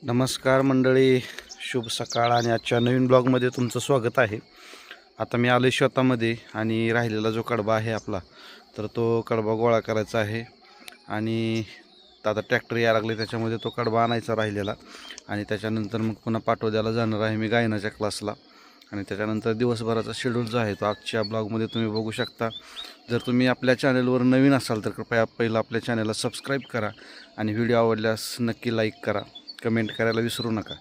नमस्कार मंडळी, शुभ सकाळ आणि आजच्या नवीन ब्लॉगमध्ये तुमचं स्वागत आहे. आता मी आलो शेतामध्ये आणि राहिलेला जो कडबा आहे आपला, तर तो कडबा गोळा करायचा आहे. आणि आता ट्रॅक्टर यायला लागले, त्याच्यामध्ये तो कडबा आणायचा राहिलेला. आणि त्याच्यानंतर मग पुन्हा पाटोद्याला जाणार आहे मी गायनाच्या क्लासला. आणि त्याच्यानंतर दिवसभराचा शेड्यूल जो आहे तो आजच्या ब्लॉगमध्ये तुम्ही बघू शकता. जर तुम्ही आपल्या चॅनलवर नवीन असाल तर कृपया पहिलं आपल्या चॅनलला सबस्क्राईब करा आणि व्हिडिओ आवडल्यास नक्की लाईक करा, कमेंट करायला विसरू नका.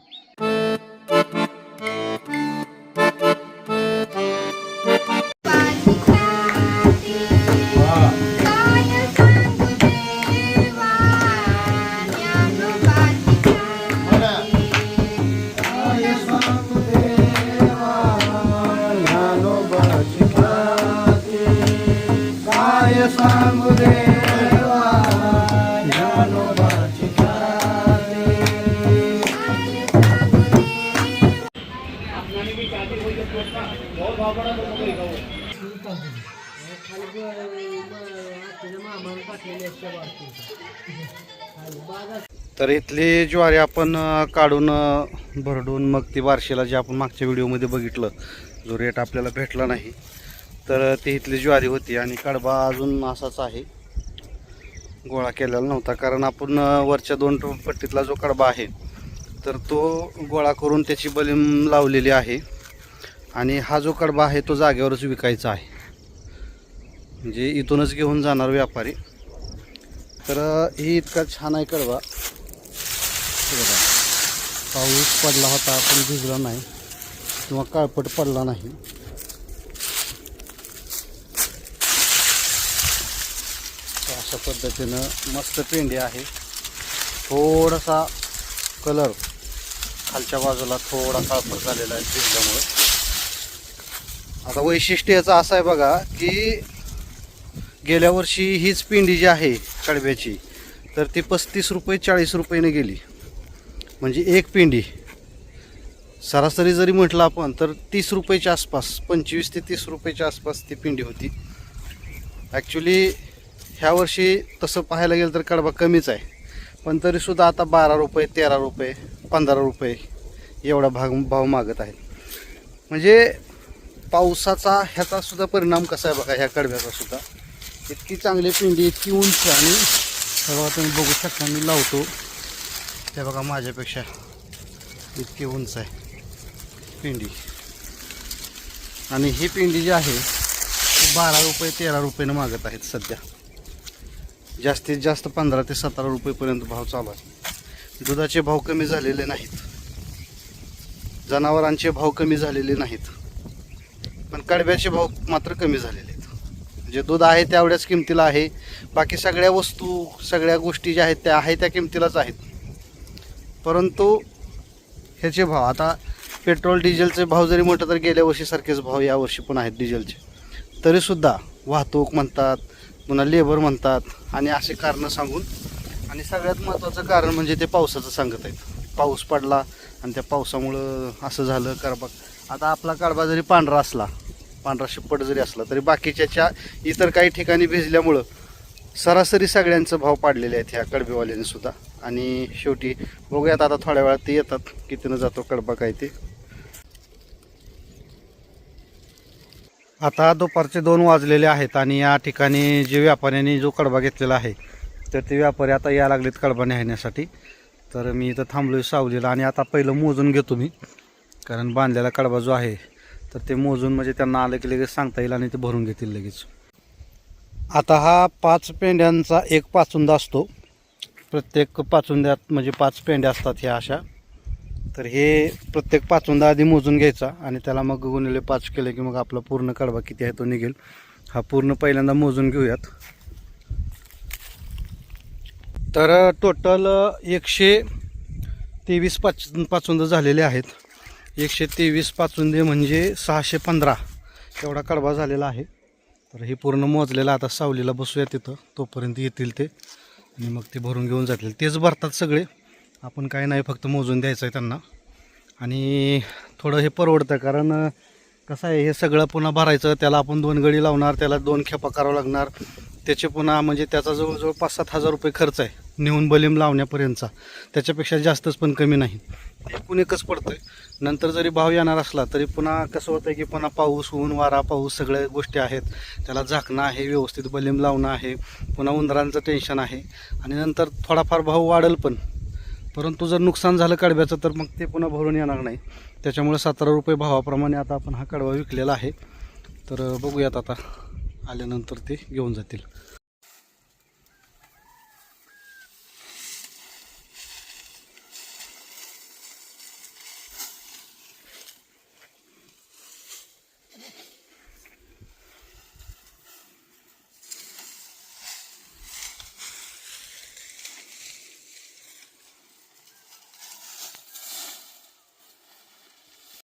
तर इथली ज्वारी आपण काढून भरडून मग ती बारशीला जे आपण मागच्या व्हिडिओमध्ये बघितलं, जो रेट आपल्याला भेटला नाही, तर ती इथली ज्वारी होती. आणि कडबा अजून असाच आहे, गोळा केलेला नव्हता. कारण आपण वरच्या 2 पट्टीतला जो कडबा आहे तर तो गोळा करून त्याची बलीम लावलेली आहे. आणि हा जो कडबा आहे तो जागेवरच विकायचा आहे, म्हणजे इथूनच घेऊन जाणार व्यापारी. तर ही इतका छान आहे कडबा. बघा, पाऊस पडला होता पण भिजला नाही किंवा काळपट पडला नाही. अशा पद्धतीनं मस्त पेंडी आहे. थोडासा कलर खालच्या बाजूला थोडा काळपट झालेला आहे भिजल्यामुळे. आता वैशिष्ट्य याचं असं आहे बघा, की गेल्या वर्षी हीच पेंडी जी आहे कडब्याची, तर ती 35 रुपये 40 रुपयेने गेली. म्हणजे एक पेंडी सरासरी जरी म्हटलं आपण तर 30 रुपयाच्या आसपास, 25 ते 30 रुपयाच्या आसपास ती पेंडी होती. ॲक्च्युली ह्या वर्षी तसं पाहायला गेलं तर कडबा कमीच आहे, पण तरीसुद्धा आता 12 रुपये 13 रुपये 15 रुपये एवढा भाव मागत आहेत. म्हणजे पावसाचा ह्याचा सुद्धा परिणाम कसा आहे बघा, ह्या कडब्याचा सुद्धा. इतकी चांगली पेंडी, इतकी उंच. आणि बघा तुम्ही बघू शकता, मी लावतो ते बघा, माझ्यापेक्षा इतकी उंच आहे पेंडी. आणि ही पेंडी जी आहे ती 12 रुपये 13 रुपयेनं मागत आहेत सध्या. जास्तीत जास्त 15 ते 17 रुपयेपर्यंत भाव चालू आहे. दुधाचे भाव कमी झालेले नाहीत, जनावरांचे भाव कमी झालेले नाहीत, पण कडब्याचे भाव मात्र कमी झालेले आहेत. म्हणजे दूध आहे तेवढ्याच किमतीला आहे, बाकी सगळ्या वस्तू सगळ्या गोष्टी ज्या आहेत त्या आहे त्या किमतीलाच आहेत. परंतु ह्याचे भाव, आता पेट्रोल डिझेलचे भाव जरी म्हटलं तर गेल्या वर्षीसारखेच भाव यावर्षी पण आहेत डिझेलचे. तरीसुद्धा वाहतूक म्हणतात, पुन्हा लेबर म्हणतात, आणि असे कारणं सांगून. आणि सगळ्यात महत्त्वाचं कारण म्हणजे ते पावसाचं सांगत आहेत. पाऊस पडला आणि त्या पावसामुळं असं झालं कडबा. आता आपला कडबा जरी पांढरा असला, पांढरा शिप्पट जरी असला, तरी बाकीच्या इतर काही ठिकाणी भिजल्यामुळं सरासरी सगळ्यांचं भाव पाडलेले आहेत ह्या कडबेवाल्याने सुद्धा. आणि शेवटी बघूयात आता थोड्या वेळात ते येतात, कितीनं जातो कडबा काय ते. आता दुपारचे 2 वाजलेले आहेत आणि या ठिकाणी जे व्यापाऱ्यांनी जो कडबा घेतलेला आहे तर ते व्यापारी आता यायला लागलेत कडबा नेण्यासाठी. तर मी इथं थांबलोय सावलीला. आणि आता पहिलं मोजून घेतो मी, कारण बांधलेला कडबा जो आहे तर ते मोजून म्हणजे त्यांना आलं की लगेच सांगता येईल आणि ते भरून घेतील लगेच. आता हा 5 पेंड्यांचा एक पाचुंदा असतो. प्रत्येक पाचुंद्यात म्हणजे 5 पेंड्या असतात ह्या अशा. तर हे प्रत्येक पाचुंदा आधी मोजून घ्यायचा आणि त्याला मग गुणिले 5 केले की मग आपला पूर्ण कडबा किती आहे तो निघेल. हा पूर्ण पहिल्यांदा मोजून घेऊयात. तर टोटल 123 पाचुंदे झालेले आहेत. 123 पाचुंदे म्हणजे 615 एवढा कडबा झालेला आहे. तर हे पूर्ण मोजलेलं. आता सावलीला बसूया तिथं, तोपर्यंत येतील ते आणि मग ते भरून घेऊन जातील. तेच भरतात सगळे, आपण काय नाही, फक्त मोजून द्यायचं आहे त्यांना. आणि थोडं हे परवडतं, कारण कसं आहे हे सगळं पुन्हा भरायचं, त्याला आपण 2 गडी लावणार, त्याला 2 खेपा करावं लागणार, त्याचे पुन्हा म्हणजे त्याचा जवळजवळ 5-7 हजार रुपये खर्च आहे नेऊन बलीम लावण्यापर्यंतचा, त्याच्यापेक्षा जास्तच पण कमी नाही. एकूण एकच पडतंय. नंतर जरी भाव येणार असला तरी पुन्हा कसं होतं की पुन्हा पाऊस, ऊन, वारा, पाऊस सगळ्या गोष्टी आहेत, त्याला झाकणं आहे, व्यवस्थित बलीम लावणं आहे, पुन्हा उंदरांचं टेन्शन आहे आणि नंतर थोडाफार भाव वाढेल पण, परंतु जर नुकसान झालं कडब्याचं तर मग ते पुन्हा भरून येणार नाही. त्याच्यामुळे 17 रुपये भावाप्रमाणे आता आपण हा कडवा विकलेला आहे. तर बघूयात आता आल्यानंतर ते घेऊन जातील.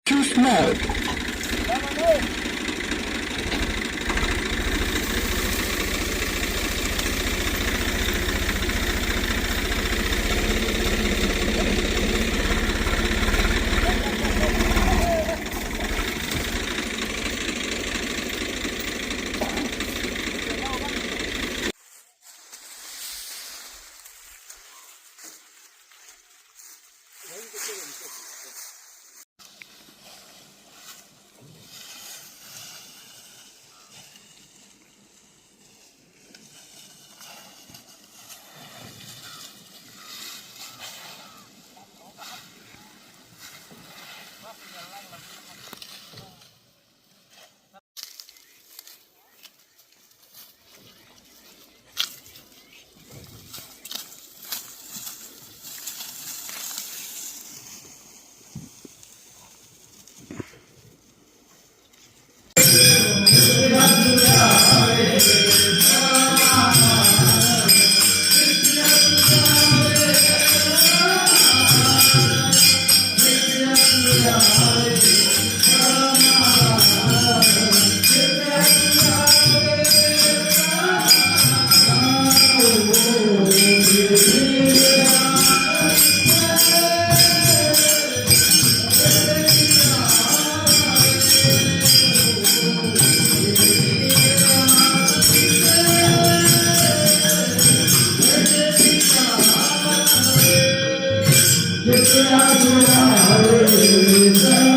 Too small. Hare